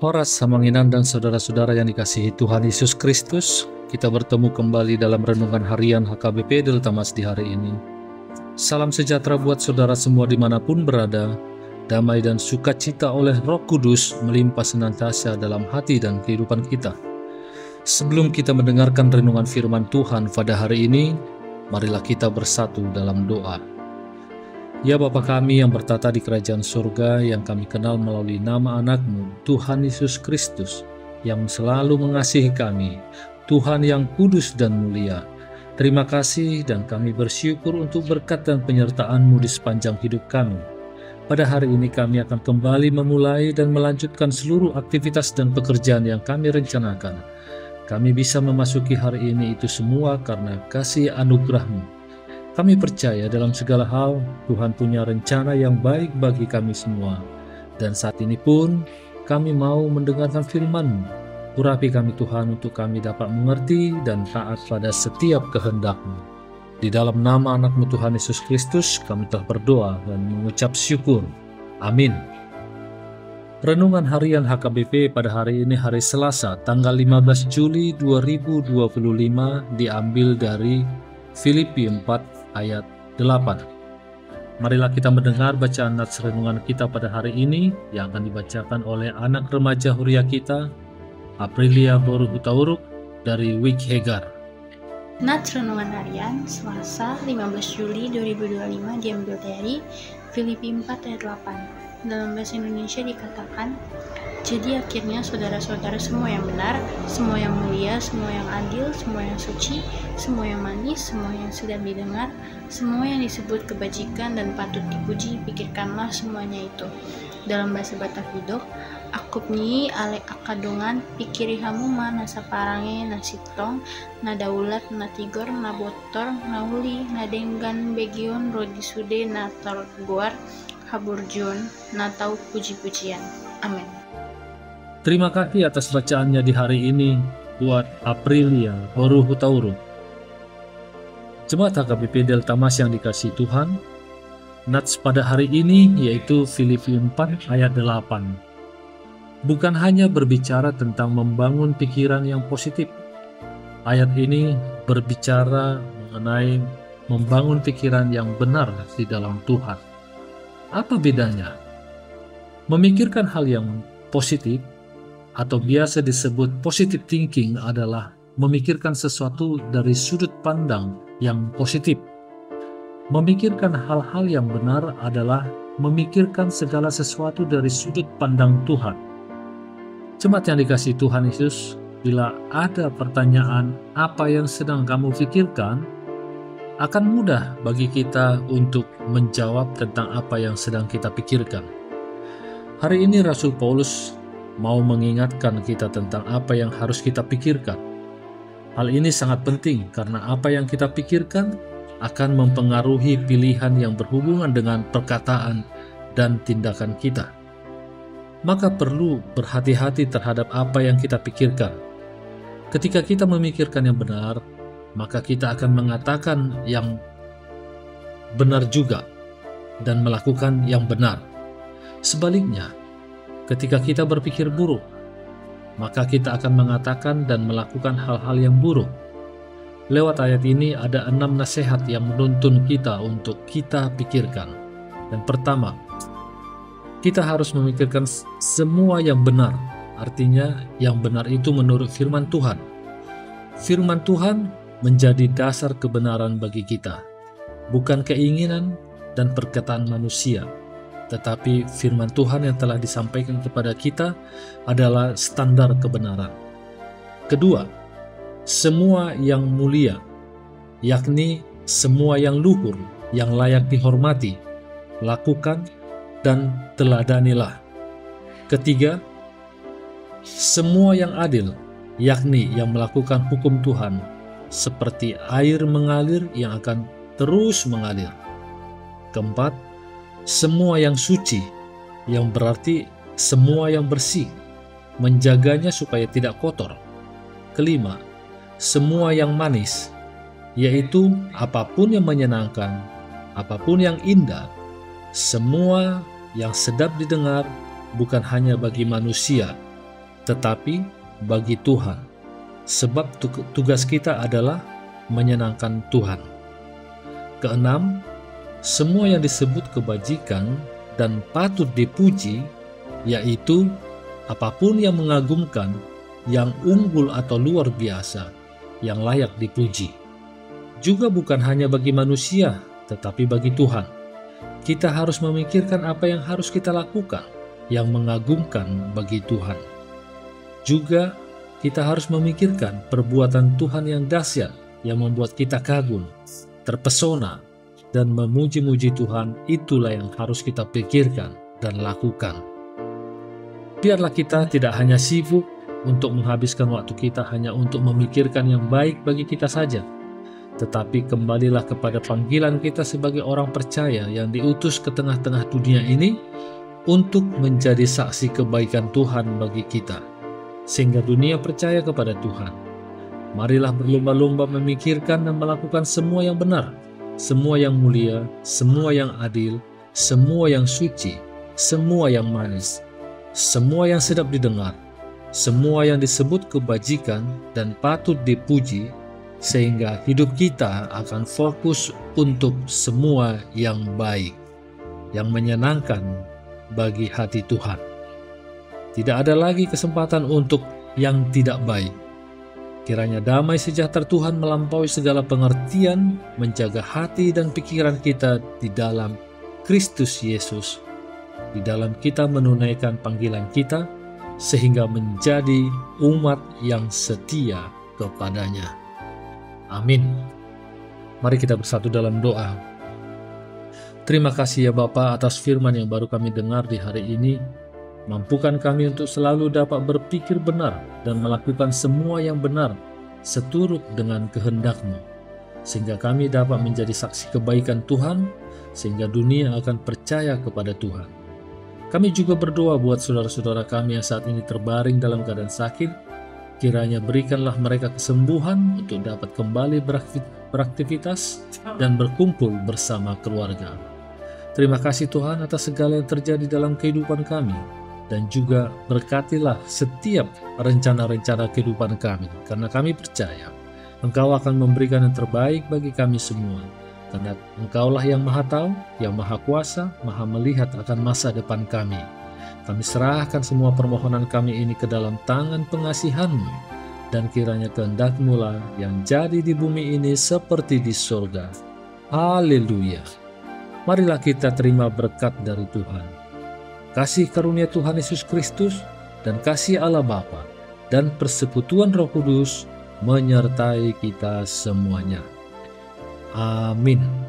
Horas Samanginan dan saudara-saudara yang dikasihi Tuhan Yesus Kristus, kita bertemu kembali dalam renungan harian HKBP Delta Mas di hari ini. Salam sejahtera buat saudara semua dimanapun berada, damai dan sukacita oleh Roh Kudus melimpah senantiasa dalam hati dan kehidupan kita. Sebelum kita mendengarkan renungan firman Tuhan pada hari ini, marilah kita bersatu dalam doa. Ya Bapa kami yang bertata di kerajaan surga, yang kami kenal melalui nama anak-Mu, Tuhan Yesus Kristus, yang selalu mengasihi kami, Tuhan yang kudus dan mulia. Terima kasih dan kami bersyukur untuk berkat dan penyertaan-Mu di sepanjang hidup kami. Pada hari ini kami akan kembali memulai dan melanjutkan seluruh aktivitas dan pekerjaan yang kami rencanakan. Kami bisa memasuki hari ini itu semua karena kasih anugerah-Mu. Kami percaya dalam segala hal Tuhan punya rencana yang baik bagi kami semua. Dan saat ini pun kami mau mendengarkan firman-Mu. Urapi kami Tuhan untuk kami dapat mengerti dan taat pada setiap kehendak-Mu. Di dalam nama anak-Mu Tuhan Yesus Kristus kami telah berdoa dan mengucap syukur. Amin. Renungan harian HKBP pada hari ini hari Selasa tanggal 15 Juli 2025 diambil dari Filipi 4 ayat 8. Marilah kita mendengar bacaan nats renungan kita pada hari ini yang akan dibacakan oleh anak remaja Huria kita, Aprilia Boru Hutauruk dari Wik Hegar. Nats renungan harian Selasa 15 Juli 2025 diambil dari Filipi 4 ayat 8. Dalam bahasa Indonesia dikatakan, jadi akhirnya saudara-saudara semua yang benar, semua yang mulia, semua yang adil, semua yang suci, semua yang manis, semua yang sedap didengar, semua yang disebut kebajikan dan patut dipuji, pikirkanlah semuanya itu. Dalam bahasa Batak Widok, akupnyi ale akadungan, pikiri hamu ma nasa parange nasitong, na daulat, na tigor, na botor, na uli, na denggan begion, rodisude, na targuar, haburjon, na tau puji-pujian. Amin. Terima kasih atas bacaannya di hari ini buat Aprilia Boru Hutauruk. Jemaat HKBP Delta Mas yang dikasihi Tuhan, nats pada hari ini yaitu Filipi 4 ayat 8. Bukan hanya berbicara tentang membangun pikiran yang positif. Ayat ini berbicara mengenai membangun pikiran yang benar di dalam Tuhan. Apa bedanya? Memikirkan hal yang positif atau biasa disebut positive thinking adalah memikirkan sesuatu dari sudut pandang yang positif. Memikirkan hal-hal yang benar adalah memikirkan segala sesuatu dari sudut pandang Tuhan. Jemaat yang dikasihi Tuhan Yesus, bila ada pertanyaan apa yang sedang kamu pikirkan, akan mudah bagi kita untuk menjawab tentang apa yang sedang kita pikirkan. Hari ini Rasul Paulus mau mengingatkan kita tentang apa yang harus kita pikirkan. Hal ini sangat penting karena apa yang kita pikirkan akan mempengaruhi pilihan yang berhubungan dengan perkataan dan tindakan kita. Maka perlu berhati-hati terhadap apa yang kita pikirkan. Ketika kita memikirkan yang benar, maka kita akan mengatakan yang benar juga dan melakukan yang benar. Sebaliknya, ketika kita berpikir buruk, maka kita akan mengatakan dan melakukan hal-hal yang buruk. Lewat ayat ini ada 6 nasihat yang menuntun kita untuk kita pikirkan. Dan pertama, kita harus memikirkan semua yang benar. Artinya yang benar itu menurut firman Tuhan. Firman Tuhan menjadi dasar kebenaran bagi kita, bukan keinginan dan perkataan manusia. Tetapi firman Tuhan yang telah disampaikan kepada kita adalah standar kebenaran. Kedua, semua yang mulia, yakni semua yang luhur, yang layak dihormati, lakukan dan teladanilah. Ketiga, semua yang adil, yakni yang melakukan hukum Tuhan, seperti air mengalir yang akan terus mengalir. Keempat, semua yang suci, yang berarti semua yang bersih, menjaganya supaya tidak kotor. Kelima, semua yang manis, yaitu apapun yang menyenangkan, apapun yang indah, semua yang sedap didengar bukan hanya bagi manusia, tetapi bagi Tuhan, sebab tugas kita adalah menyenangkan Tuhan. Keenam, semua yang disebut kebajikan dan patut dipuji, yaitu apapun yang mengagumkan, yang unggul atau luar biasa, yang layak dipuji. Juga bukan hanya bagi manusia, tetapi bagi Tuhan. Kita harus memikirkan apa yang harus kita lakukan, yang mengagumkan bagi Tuhan. Juga kita harus memikirkan perbuatan Tuhan yang dahsyat, yang membuat kita kagum, terpesona, dan memuji-muji Tuhan. Itulah yang harus kita pikirkan dan lakukan. Biarlah kita tidak hanya sibuk untuk menghabiskan waktu kita hanya untuk memikirkan yang baik bagi kita saja, tetapi kembalilah kepada panggilan kita sebagai orang percaya yang diutus ke tengah-tengah dunia ini untuk menjadi saksi kebaikan Tuhan bagi kita, sehingga dunia percaya kepada Tuhan. Marilah berlomba-lomba memikirkan dan melakukan semua yang benar, semua yang mulia, semua yang adil, semua yang suci, semua yang manis, semua yang sedap didengar, semua yang disebut kebajikan dan patut dipuji, sehingga hidup kita akan fokus untuk semua yang baik, yang menyenangkan bagi hati Tuhan. Tidak ada lagi kesempatan untuk yang tidak baik. Kiranya damai sejahtera Tuhan melampaui segala pengertian, menjaga hati dan pikiran kita di dalam Kristus Yesus, di dalam kita menunaikan panggilan kita, sehingga menjadi umat yang setia kepadanya. Amin. Mari kita bersatu dalam doa. Terima kasih ya Bapa atas firman yang baru kami dengar di hari ini. Mampukan kami untuk selalu dapat berpikir benar dan melakukan semua yang benar seturut dengan kehendak-Mu, sehingga kami dapat menjadi saksi kebaikan Tuhan, sehingga dunia akan percaya kepada Tuhan. Kami juga berdoa buat saudara-saudara kami yang saat ini terbaring dalam keadaan sakit. Kiranya berikanlah mereka kesembuhan untuk dapat kembali beraktivitas dan berkumpul bersama keluarga. Terima kasih Tuhan atas segala yang terjadi dalam kehidupan kami, dan juga berkatilah setiap rencana-rencana kehidupan kami, karena kami percaya Engkau akan memberikan yang terbaik bagi kami semua, karena Engkaulah yang Maha Tahu, yang Maha Kuasa, Maha melihat akan masa depan kami. Kami serahkan semua permohonan kami ini ke dalam tangan pengasihan-Mu, dan kiranya kehendak-Mu lah yang jadi di bumi ini seperti di surga. Haleluya. Marilah kita terima berkat dari Tuhan. Kasih karunia Tuhan Yesus Kristus dan kasih Allah Bapa dan persekutuan Roh Kudus menyertai kita semuanya. Amin.